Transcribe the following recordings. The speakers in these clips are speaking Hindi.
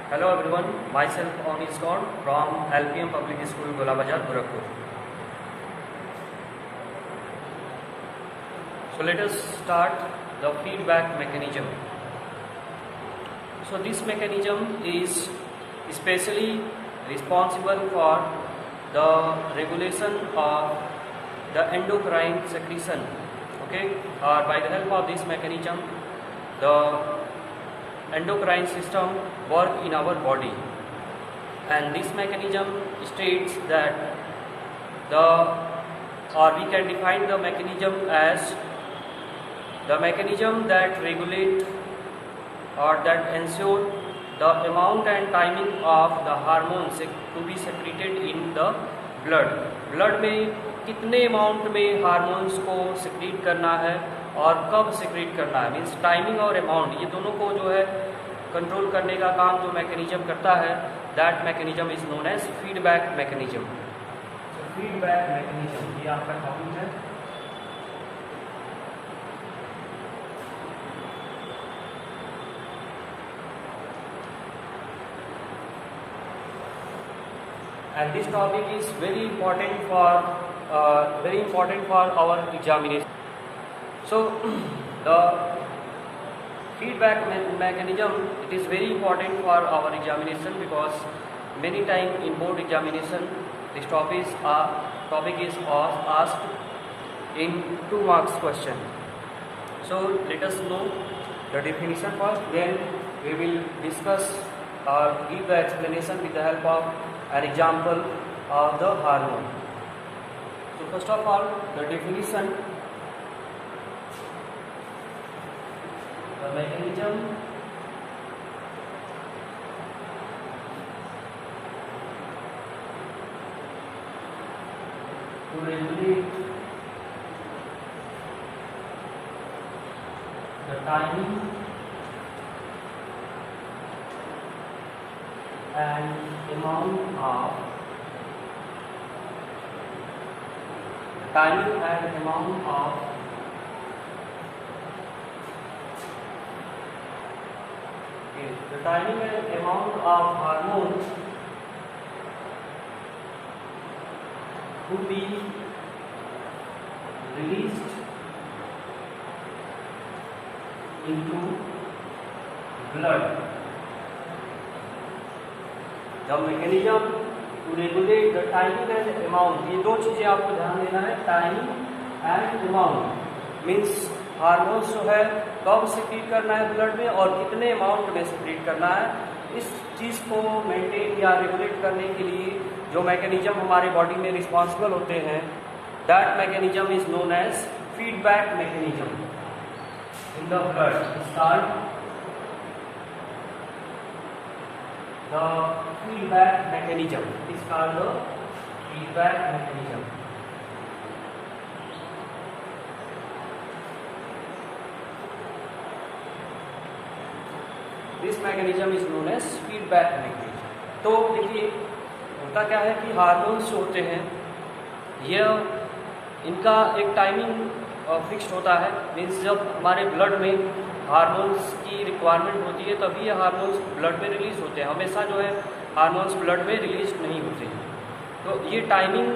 Hello everyone, myself Anish Gaur from LPM Public School, Gola Bazar, Gorakhpur. So let us start the feedback mechanism. So this mechanism is especially responsible for the regulation of the endocrine secretion. Okay, by the help of this mechanism, the endocrine system work in our body, and this mechanism states that we can define the mechanism as the mechanism that regulate or that ensure the amount and timing of the hormones to be secreted in the blood में कितने अमाउंट में हार्मोन्स को सिक्रीट करना है और कब सिक्रीट करना है, मीन्स टाइमिंग और अमाउंट, ये दोनों को जो है कंट्रोल करने का काम जो मैकेनिज्म करता है, that mechanism is known as feedback mechanism. Feedback mechanism ये आपका टॉपिक है. And this topic is very important for our examination. So the feedback mechanism, it is very important for our examination because many times in board examination this topic is asked in 2 marks question. So let us know the definition first, then we will discuss or give the explanation with the help of an example of the hormone. So first of all, the definition, the mechanism to regulate the timing and amount of the timing and amount of hormones to be released into blood. The mechanism to regulate the timing and amount, ये दो चीजें आपको ध्यान देना है. Timing and amount means hormones जो है कब सिक्रीट करना है ब्लड में और कितने अमाउंट में सिक्रीट करना है. इस चीज को मेंटेन या रेगुलेट करने के लिए जो मैकेनिज्म हमारे बॉडी में रिस्पॉन्सिबल होते हैं, that mechanism is known as feedback mechanism in the blood. It's called the feedback mechanism. It is called the feedback mechanism. This mechanism is known as feedback mechanism. तो देखिए होता क्या है कि हार्मोन्स जो होते हैं ये इनका एक टाइमिंग फिक्स्ड होता है. मीन्स जब हमारे ब्लड में हार्मोन्स की रिक्वायरमेंट होती है तभी ये हार्मोन्स ब्लड में रिलीज होते हैं. हमेशा जो है हार्मोन्स ब्लड में रिलीज नहीं होते हैं. तो ये टाइमिंग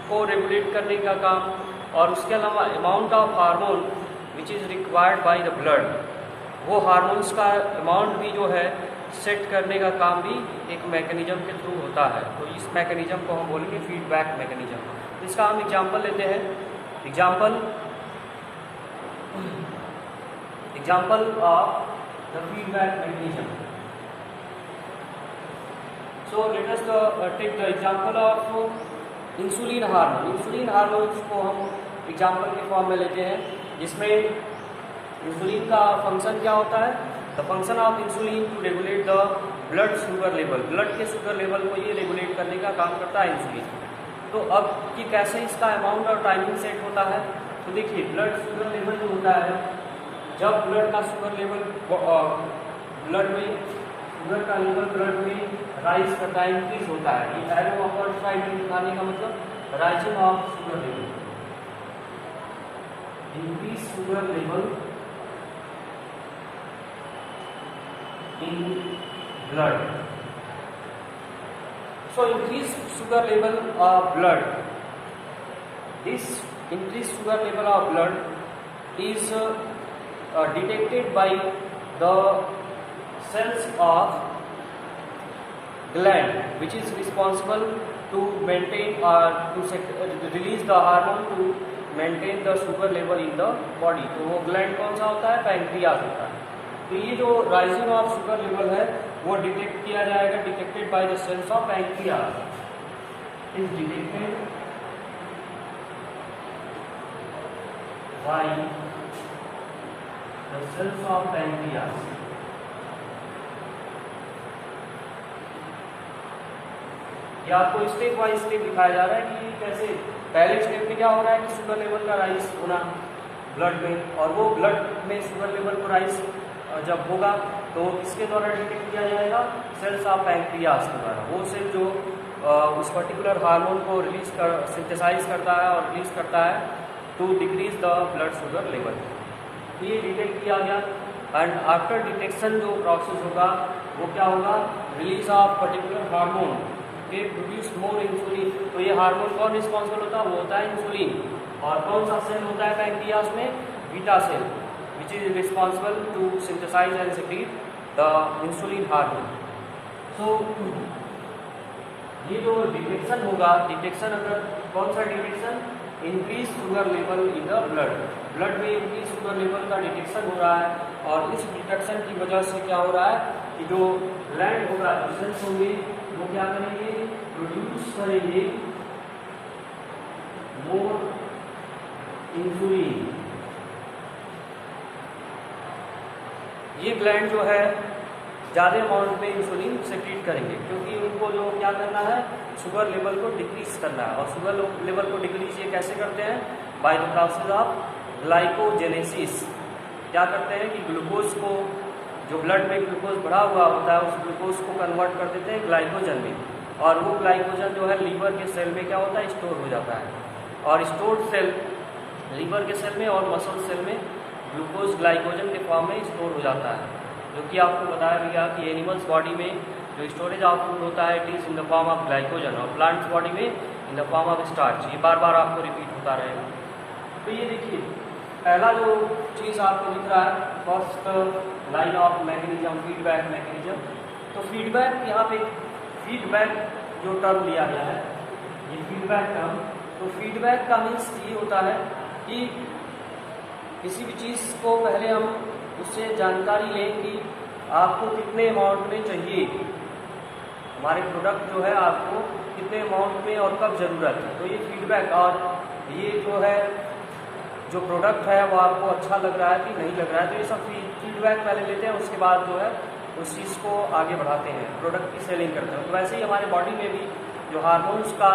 को रेगुलेट करने का काम और उसके अलावा amount of hormone which is required by the blood, वो हार्मोन्स का अमाउंट भी जो है सेट करने का काम भी एक मैकेनिज्म के थ्रू होता है. तो इस मैकेनिज्म को हम बोलेंगे फीडबैक मैकेनिज्म. इसका हम एग्जाम्पल लेते हैं. Example of the feedback mechanism. So let us take the example of insulin hormone. Insulin hormones को हम एग्जाम्पल के फॉर्म में लेते हैं, जिसमें इंसुलिन का फंक्शन क्या होता है. The function of insulin to regulate the blood sugar level. Blood के शुगर लेवल को ये रेगुलेट करने का काम करता है इंसुलिन. तो अब कि कैसे इसका अमाउंट और टाइमिंग सेट होता है, तो देखिए ब्लड शुगर लेवल जो होता है, जब ब्लड का शुगर लेवल ब्लड में राइज करता है, इंक्रीज होता है. ये एरो अपर साइड में दिखाने का मतलब rising of sugar level. increase sugar level in blood. So increased sugar level of blood. This increased sugar level of blood is detected by the cells of gland, which is responsible to maintain or to release the hormone to maintain the sugar level in the body. तो वो ग्लैंड कौन सा होता है? पैंक्रियाज होता है. तो ये जो राइजिंग ऑफ शुगर लेवल है वो डिटेक्ट किया जाएगा, detected by the cells of pancreas. Is detected by the cells of pancreas. ये आपको स्टेप बाय स्टेप दिखाया जा रहा है कि कैसे पहले स्टेप में क्या हो रहा है कि शुगर लेवल का राइज होना ब्लड में, और वो ब्लड में शुगर लेवल को राइज जब होगा तो किसके द्वारा डिटेक्ट किया जाएगा? सेल्स ऑफ पैंक्रियाज के द्वारा. वो सेल जो उस पर्टिकुलर हार्मोन को रिलीज कर सिंथेसाइज करता है और रिलीज करता है to decrease the blood sugar level. ये डिटेक्ट किया गया एंड आफ्टर डिटेक्शन जो प्रोसेस होगा वो क्या होगा? रिलीज ऑफ पर्टिकुलर हार्मोन के प्रोड्यूस मोर इंसुलिन. तो ये हार्मोन कौन रिस्पॉन्सिबल होता है? वो होता है इंसुलिन. और कौन सा सेल होता है पैंक्रियाज में? Beta cell, which is responsible to synthesize and secrete the insulin hormone. So ये जो डिटेक्शन होगा, डिटेक्शन अगर कौन सा detection? Increase sugar level in the blood. Blood में इंक्रीज शुगर लेवल का डिटेक्शन हो रहा है, और इस डिटेक्शन की वजह से क्या हो रहा है कि जो ग्लैंड होगा, सेल्स होंगे, वो क्या करेंगे? प्रोड्यूस करेंगे मोर इंसुलिन. ये ग्लैंड जो है ज़्यादा अमाउंट में इंसुलिन सेक्रीट करेंगे, क्योंकि उनको जो क्या करना है? शुगर लेवल को डिक्रीज करना है. और शुगर लेवल को डिक्रीज ये कैसे करते हैं? By the process of glycogenesis. क्या करते हैं कि ग्लूकोज को, जो ब्लड में ग्लूकोज भरा हुआ होता है, उस ग्लूकोज को कन्वर्ट कर देते हैं ग्लाइकोजन में, और वो ग्लाइकोजन जो है लीवर के सेल में क्या होता है? स्टोर हो जाता है. और स्टोर्ड सेल लीवर के सेल में और मसल सेल में ग्लूकोज ग्लाइकोजन के फॉर्म में स्टोर हो जाता है, जो कि आपको बताया गया कि एनिमल्स बॉडी में जो स्टोरेज ऑफ फूड होता है it is in the form of glycogen, और प्लांट्स बॉडी में in the form of starch. ये बार बार आपको रिपीट होता रहेगा. तो ये देखिए पहला जो चीज़ आपको दिख रहा है, first line of mechanism, feedback mechanism. तो फीडबैक, यहाँ पे फीडबैक जो टर्म लिया गया है, ये फीडबैक टर्म. तो फीडबैक का मीन्स ये होता है कि किसी भी चीज़ को पहले हम उससे जानकारी लें कि आपको कितने अमाउंट में चाहिए, हमारे प्रोडक्ट जो है आपको कितने अमाउंट में और कब ज़रूरत है. तो ये फीडबैक, और ये जो है जो प्रोडक्ट है वो आपको अच्छा लग रहा है कि नहीं लग रहा है, तो ये सब फीडबैक पहले लेते हैं, उसके बाद जो है उस चीज़ को आगे बढ़ाते हैं, प्रोडक्ट की सेलिंग करते हैं. तो वैसे ही हमारे बॉडी में भी जो हार्मोन्स का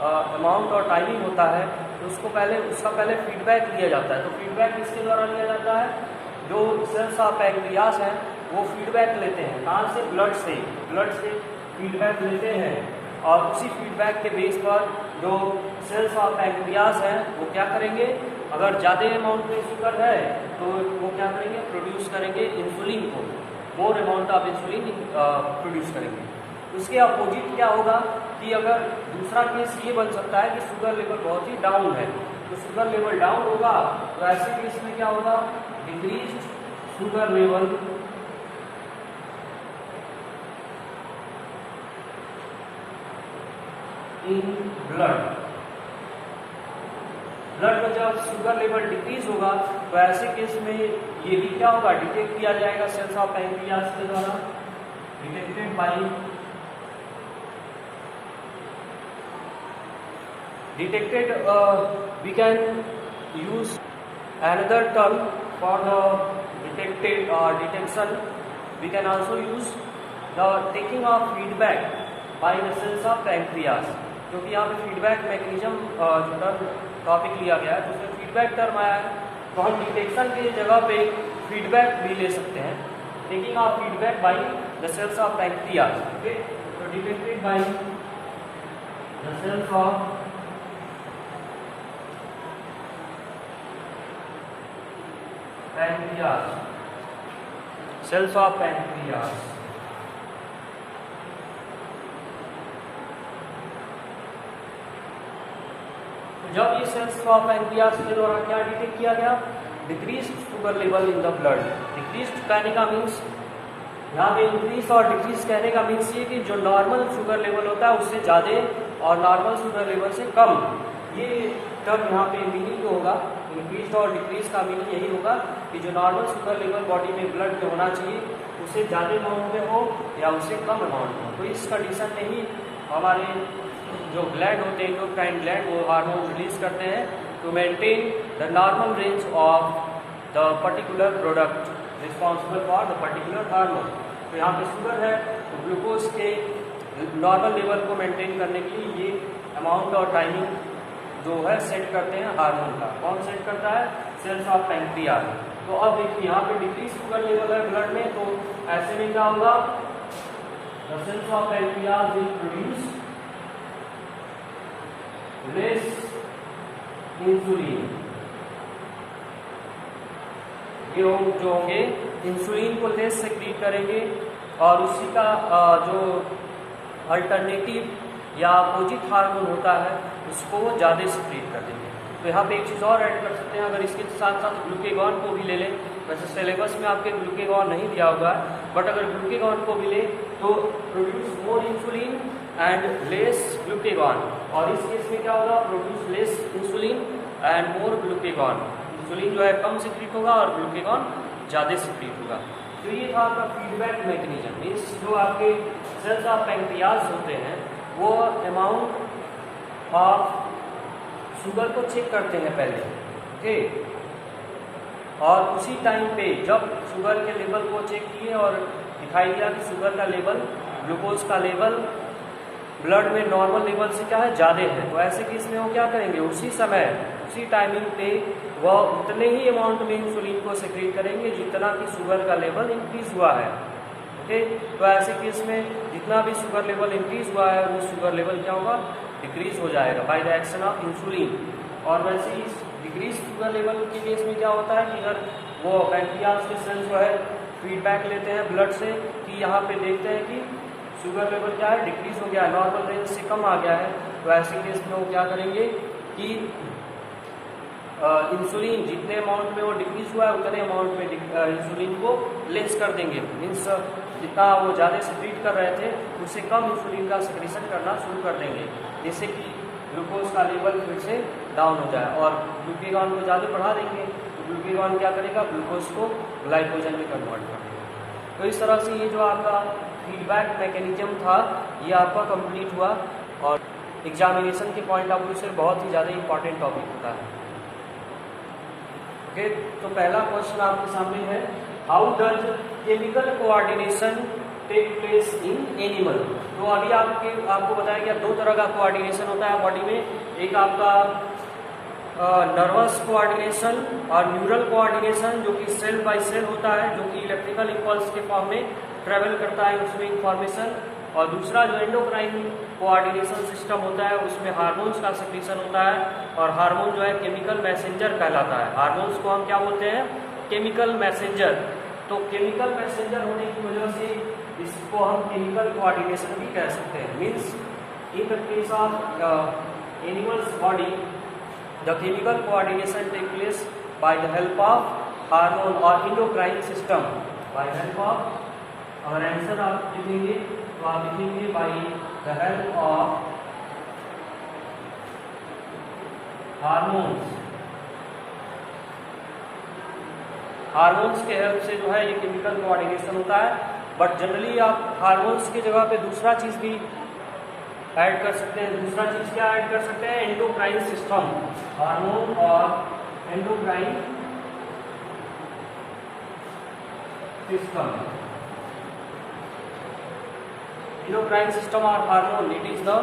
अमाउंट और टाइमिंग होता है, तो उसका पहले फीडबैक लिया जाता है. तो फीडबैक किसके द्वारा लिया जाता है? जो सेल्स ऑफ पैंक्रियाज हैं वो फीडबैक लेते हैं. कहाँ से? ब्लड से फीडबैक लेते हैं, और उसी फीडबैक के बेस पर जो सेल्स ऑफ पैंक्रियाज हैं वो क्या करेंगे? अगर ज़्यादा अमाउंट में शुगर है तो वो क्या करेंगे? प्रोड्यूस करेंगे इंसुलिन को, more amount of insulin produce करेंगे. उसके अपोजिट क्या होगा कि अगर दूसरा केस ये बन सकता है कि शुगर लेवल बहुत ही डाउन है, तो शुगर लेवल डाउन होगा, तो ऐसे केस में क्या होगा? Decrease sugar level in blood. Blood में जब शुगर लेवल डिक्रीज होगा तो ऐसे केस में ये भी क्या होगा? डिटेक्ट किया जाएगा सेल्स ऑफ पैंक्रियाज के द्वारा, detected by detected. We can use another term for the detected detection. We can also use the taking of feedback by the cells of pancreas. क्योंकि यहाँ पे फीडबैक मैकेनिज्म जो टर्म टॉपिक लिया गया है, तो उसमें फीडबैक टर्म आया है, तो हम डिटेक्शन की जगह पे फीडबैक भी ले सकते हैं. Taking off feedback by the cells of pancreas. Okay, तो detected by the cells of pancreas, cells of pancreas. जब ये सेल्स ऑफ पैंक्रियाज के द्वारा क्या डिटेक्ट किया गया, decrease sugar level in the blood. Decrease कहने का मीन्स यहाँ पे इंक्रीज और डिक्रीज कहने का मीन्स ये कि जो नॉर्मल शुगर लेवल होता है उससे ज़्यादा और नॉर्मल शुगर लेवल से कम, ये टर्म यहाँ पे मीनिंग जो होगा इंक्रीज और डिक्रीज का मीनिंग यही होगा कि जो नॉर्मल शुगर लेवल बॉडी में ब्लड में होना चाहिए उससे ज़्यादा अमाउंट में हो या उससे कम अमाउंट में हो। तो इस कंडीशन में ही हमारे जो ग्लैंड होते हैं, एंडोक्राइन ग्लैंड, वो हार्मोन रिलीज करते हैं to maintain the normal range of the particular product responsible for the particular hormone. तो यहाँ पे शुगर है तो ग्लूकोज के नॉर्मल लेवल को मेंटेन करने के लिए ये अमाउंट और टाइमिंग जो है सेट करते हैं हार्मोन का। कौन सेट करता है? Cells of pancreas. तो अब देखिए यहाँ पे डिक्रीज शुगर लेवल है ब्लड में, तो ऐसे में क्या होगा, the cells of pancreas will produce less insulin. ये जो होंगे इंसुलिन को लेस सेक्रीट करेंगे और उसी का जो अल्टरनेटिव या अपोजिट हार्मोन होता है उसको वो ज़्यादा सेक्रीट कर देंगे। तो यहाँ पे एक चीज़ और ऐड कर सकते हैं, अगर इसके साथ साथ ग्लूकेगॉन को भी ले लें। वैसे सिलेबस में आपके ग्लूकेगॉन नहीं दिया होगा, बट अगर ग्लूकेगॉन को भी ले तो produce more insulin and less glucagon, और इस केस में क्या होगा, produce less insulin and more glucagon. Insulin जो है कम सिक्रीट होगा और ग्लूकेगॉन ज़्यादा सिक्रीट होगा। तो ये था आपका फीडबैक मैकेनिज्म। मीन्स जो आपके सेल्स ऑफ पैंक्रियाज होते हैं वो अमाउंट ऑफ शुगर को चेक करते हैं पहले, ओके, और उसी टाइम पे जब शुगर के लेवल को चेक किए और दिखाई दिया कि शुगर का लेवल, ग्लूकोज का लेवल ब्लड में नॉर्मल लेवल से क्या है, ज़्यादा है, तो ऐसे केस में वो क्या करेंगे, उसी समय उसी टाइमिंग पे वह उतने ही अमाउंट में इंसुलिन को सेक्रेट करेंगे जितना कि शुगर का लेवल इंक्रीज हुआ है। ओके, तो ऐसे केस में जितना भी शुगर लेवल इंक्रीज हुआ है वो शुगर लेवल क्या होगा, डिक्रीज हो जाएगा by the action of insulin. और वैसे ही डिक्रीज शुगर लेवल के केस में क्या होता है कि अगर वो पैंक्रियाज के सेल्स जो है फीडबैक लेते हैं ब्लड से कि यहाँ पे देखते हैं कि शुगर लेवल क्या है, डिक्रीज हो गया है, नॉर्मल रेंज से कम आ गया है, तो ऐसे केस में वो क्या करेंगे कि इंसुलिन जितने अमाउंट में वो डिक्रीज हुआ है उतने अमाउंट में इंसुलिन को लेस कर देंगे। मीन्स जितना वो ज़्यादा सिक्रीट कर रहे थे उससे कम इंसुलिन का सिक्रीशन करना शुरू कर देंगे, जिससे कि ग्लूकोज का लेवल फिर से डाउन हो जाए, और ग्लूकेगॉन को ज़्यादा बढ़ा देंगे तो ग्लूकेगॉन क्या करेगा, ग्लूकोज को ग्लाइकोजन में कन्वर्ट कर देगा। तो इस तरह से ये जो आपका फीडबैक मैकेनिज्म था ये आपका कंप्लीट हुआ, और एग्जामिनेशन के पॉइंट ऑफ व्यू से बहुत ही ज़्यादा इंपॉर्टेंट टॉपिक होता है। ओके, तो पहला क्वेश्चन आपके सामने है, how does chemical coordination take place in animal. तो अभी आपको बताया गया दो तरह का कोऑर्डिनेशन होता है बॉडी में, एक आपका नर्वस कोऑर्डिनेशन और न्यूरल कोऑर्डिनेशन जो कि सेल बाय सेल होता है, जो कि इलेक्ट्रिकल इम्पल्स के फॉर्म में ट्रेवल करता है उसमें इंफॉर्मेशन, और दूसरा जो एंडोक्राइन कोऑर्डिनेशन सिस्टम होता है उसमें हार्मोन्स का सेक्रेशन होता है, और हार्मोन जो है केमिकल मैसेंजर कहलाता है। हार्मोन्स को हम क्या बोलते हैं, केमिकल मैसेंजर। तो केमिकल मैसेंजर होने की वजह से इसको हम केमिकल कोऑर्डिनेशन भी कह सकते हैं। Means in the case of animals body the chemical coordination take place by the help of hormone और endocrine system. By the help of, अगर आंसर आप लिखेंगे तो आप लिखेंगे by the help of hormones. Hormones के हेल्प से जो है ये केमिकल कोऑर्डिनेशन होता है, बट जनरली आप हार्मोन्स की जगह पे दूसरा चीज़ भी ऐड कर सकते हैं। दूसरा चीज़ क्या ऐड कर सकते हैं, एंडोक्राइन सिस्टम, हार्मोन और एंडोक्राइन सिस्टम। एंडोक्राइन सिस्टम और hormone, it is the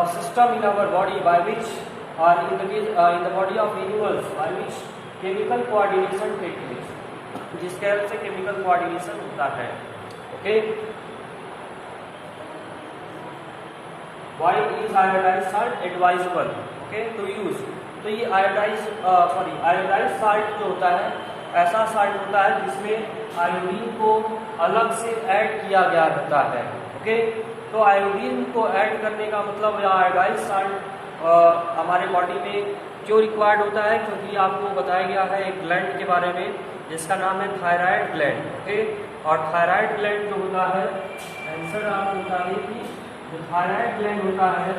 system in our body by which, or in the body of animals by which chemical coordination take place, जिसके हेल्प से केमिकल कोऑर्डिनेशन होता है। Okay, why is iodized salt advisable okay to use। तो ये आयोडाइज साल्ट जो होता है ऐसा साल्ट होता है जिसमें आयोडीन को अलग से ऐड किया गया होता है। ओके, तो आयोडीन को ऐड करने का मतलब, या आयोडाइज साल्ट हमारे बॉडी में क्यों रिक्वायर्ड होता है, क्योंकि आपको बताया गया है एक ग्लैंड के बारे में जिसका नाम है थायराइड ग्लैंड। ओके, और थायराइड ग्लैंड जो होता है, आंसर आपको बता दें कि जो थायराइड ग्लैंड होता है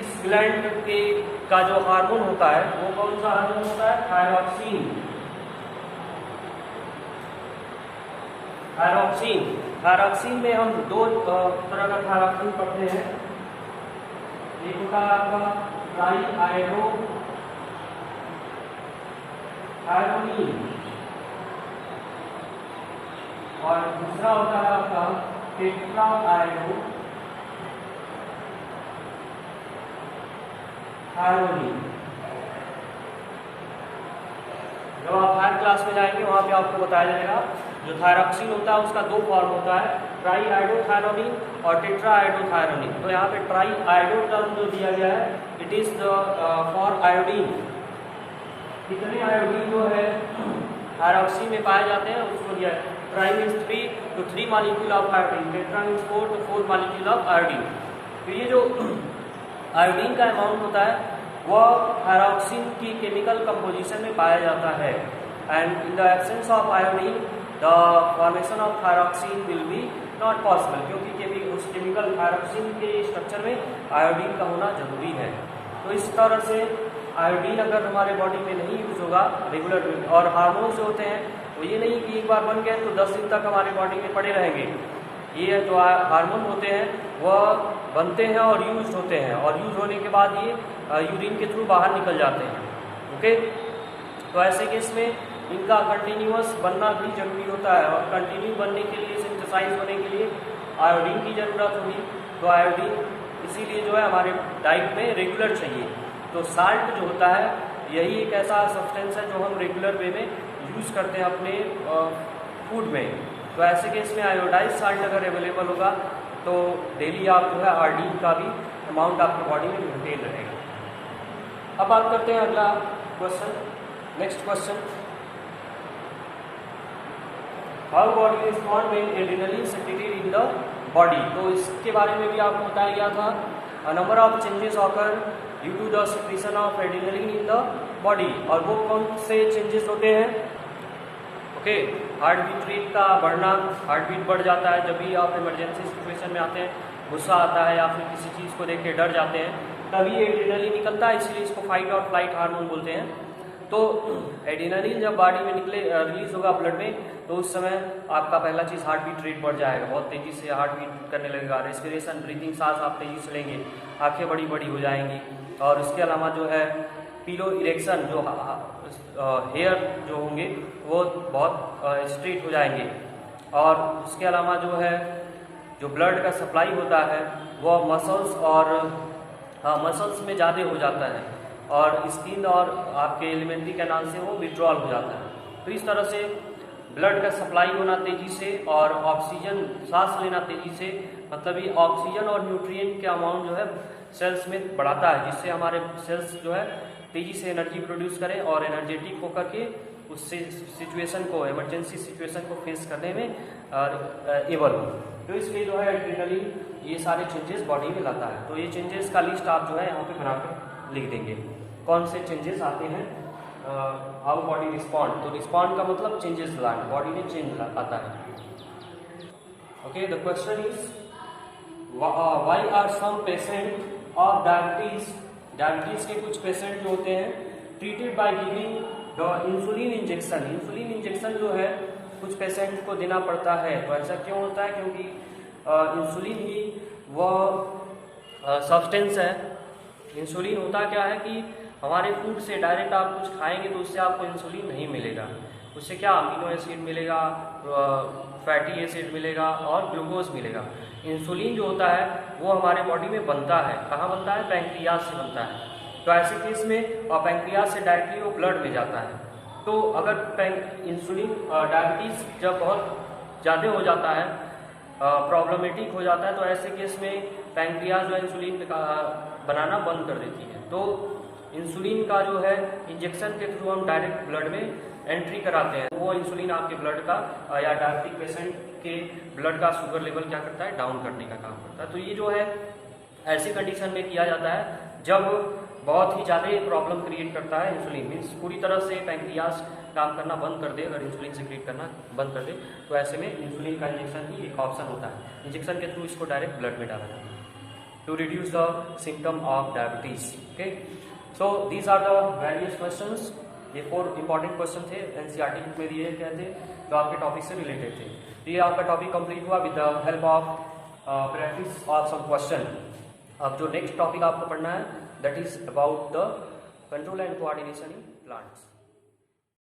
इस ग्लैंड के का जो हार्मोन होता है वो कौन सा हार्मोन होता है, थायरॉक्सिन। थायरॉक्सिन, थायरॉक्सिन में हम दो तरह का थायरॉक्सिन पढ़ते हैं। एक होता है आपका ट्राई आयोडो थायरोनिन और दूसरा होता है आपका टेट्रा आयोडो थायरोनिन। जब आप हायर क्लास में जाएंगे वहाँ पे आपको बताया जाएगा जो थायरॉक्सिन होता है उसका दो फॉर्म होता है, ट्राई आयोडोथायरोनिन और टेट्रा आयोडोथायरोनिन। तो यहाँ पे ट्राई आयोडो टर्म जो दिया गया है इट इज फॉर आयोडीन। कितने आयोडीन जो है थायरॉक्सिन में पाए जाते हैं उसको दिया है। ट्राई मीन्स 3 तो 3 molecule of iodine, tetra means 4 तो 4 मॉलिक्यूल ऑफ आयोडीन। तो ये जो आयोडीन का अमाउंट होता है वह थायरॉक्सिन की केमिकल कंपोजिशन में पाया जाता है। And in the absence of iodine the formation of thyroxine will be not possible, क्योंकि उस केमिकल थायरॉक्सिन के स्ट्रक्चर में आयोडीन का होना जरूरी है। तो इस तरह से आयोडीन अगर हमारे बॉडी में नहीं यूज होगा रेगुलर में, और हार्मोन्स जो होते हैं तो ये नहीं कि एक बार बन गए तो 10 दिन तक हमारे बॉडी में पड़े रहेंगे। ये जो हार्मोन होते हैं वह बनते हैं और यूज होते हैं, और यूज होने के बाद ये यूरिन के थ्रू बाहर निकल जाते हैं। ओके, तो ऐसे केस में इनका कंटिन्यूअस बनना भी जरूरी होता है, और कंटिन्यू बनने के लिए, सिंथेसाइज होने के लिए आयोडीन की ज़रूरत होगी। तो आयोडीन इसीलिए जो है हमारे डाइट में रेगुलर चाहिए। तो साल्ट जो होता है यही एक ऐसा सब्सटेंस है जो हम रेगुलर वे में यूज़ करते हैं अपने फूड में। तो ऐसे केस में आयोडाइज साल्ट अगर अवेलेबल होगा तो डेली आप जो है आयोडीन का भी अमाउंट आपकी बॉडी में मेंटेन रहेगा। अब बात करते हैं अगला question, next question, how body respond when adrenaline secreted in the body. तो इसके बारे में भी आपको बताया गया था, a number of changes occur due to the secretion of adrenaline in the body. और वो कौन से चेंजेस होते हैं? ओके, हार्ट बीट रेट का बढ़ना, हार्ट बीट बढ़ जाता है जब भी आप इमरजेंसी सिचुएशन में आते हैं, गुस्सा आता है या फिर किसी चीज़ को देख के डर जाते हैं, तभी एड्रेनलिन निकलता है, इसलिए इसको फाइट और फ्लाइट हार्मोन बोलते हैं। तो एड्रेनलिन जब बॉडी में निकले रिलीज होगा ब्लड में, तो उस समय आपका पहला चीज़ हार्ट बीट रेट बढ़ जाएगा, बहुत तेज़ी से हार्ट बीट करने लगेगा, रेस्पिरेशन ब्रीथिंग सांस आप तेज़ी से लेंगे, आंखें बड़ी बड़ी हो जाएंगी, और इसके अलावा जो है पीलो इरेक्शन, जो हेयर जो होंगे वो बहुत स्ट्रेट हो जाएंगे, और उसके अलावा जो है जो ब्लड का सप्लाई होता है वह मसल्स और मसल्स में ज़्यादा हो जाता है, और स्किन और आपके एलिमेंट्री कैनाल से वो विड्रॉल हो जाता है। तो इस तरह से ब्लड का सप्लाई होना तेज़ी से और ऑक्सीजन सांस लेना तेज़ी से, मतलब ये ऑक्सीजन और न्यूट्रिएंट के अमाउंट जो है सेल्स में बढ़ाता है, जिससे हमारे सेल्स जो है तेज़ी से एनर्जी प्रोड्यूस करें और एनर्जेटिक होकर के उस सिचुएशन को, इमरजेंसी सिचुएशन को फेस करने में एबल हो। तो इसलिए जो है एड्रेनलिन ये सारे चेंजेस बॉडी में लाता है। तो ये चेंजेस का लिस्ट आप जो है यहाँ पे बनाकर लिख देंगे, कौन से चेंजेस आते हैं, हाउ बॉडी रिस्पॉन्ड। तो रिस्पॉन्ड का मतलब चेंजेस लाना, बॉडी में चेंज आता है। Okay, the question is why are some patient of diabetes, diabetes के कुछ पेशेंट जो होते हैं treated by giving the insulin injection. Insulin injection जो है कुछ पेशेंट को देना पड़ता है। तो ऐसा क्यों होता है? क्योंकि इंसुलिन ही वह सब्सटेंस है। इंसुलिन होता क्या है कि हमारे फूड से डायरेक्ट आप कुछ खाएंगे तो उससे आपको इंसुलिन नहीं मिलेगा, उससे क्या अमीनो एसिड मिलेगा, फैटी एसिड मिलेगा और ग्लूकोज मिलेगा। इंसुलिन जो होता है वो हमारे बॉडी में बनता है, कहाँ बनता है? पैंक्रियाज से बनता है। तो ऐसे केस में और पैंक्रियाज से डायरेक्टली वो ब्लड में जाता है। तो अगर इंसुलिन डायबिटीज जब बहुत ज़्यादा हो जाता है, प्रॉब्लमेटिक हो जाता है, तो ऐसे केस में पैंक्रियाज जो इंसुलिन बनाना बंद कर देती है। तो इंसुलिन का जो है इंजेक्शन के थ्रू हम डायरेक्ट ब्लड में एंट्री कराते हैं, वो इंसुलिन आपके ब्लड का या डायबिटिक पेशेंट के ब्लड का शुगर लेवल क्या करता है, डाउन करने का काम करता है। तो ये जो है ऐसी कंडीशन में किया जाता है जब बहुत ही ज़्यादा प्रॉब्लम क्रिएट करता है इंसुलिन, मीन्स पूरी तरह से पैंक्रियाज काम करना बंद कर दे, अगर इंसुलिन सिक्रीट करना बंद कर दे तो ऐसे में इंसुलिन का इंजेक्शन ही एक ऑप्शन होता है। इंजेक्शन के थ्रू इसको डायरेक्ट ब्लड में डाला जाता है to reduce the symptom of diabetes. Okay, so these are the various questions. ये 4 इंपॉर्टेंट क्वेश्चन थे एनसीईआरटी बुक में दिए गए थे जो आपके टॉपिक से रिलेटेड थे। तो ये आपका टॉपिक कंप्लीट हुआ with the help of practice of some question. अब जो नेक्स्ट टॉपिक आपको पढ़ना है that is about the control and coordination in plants.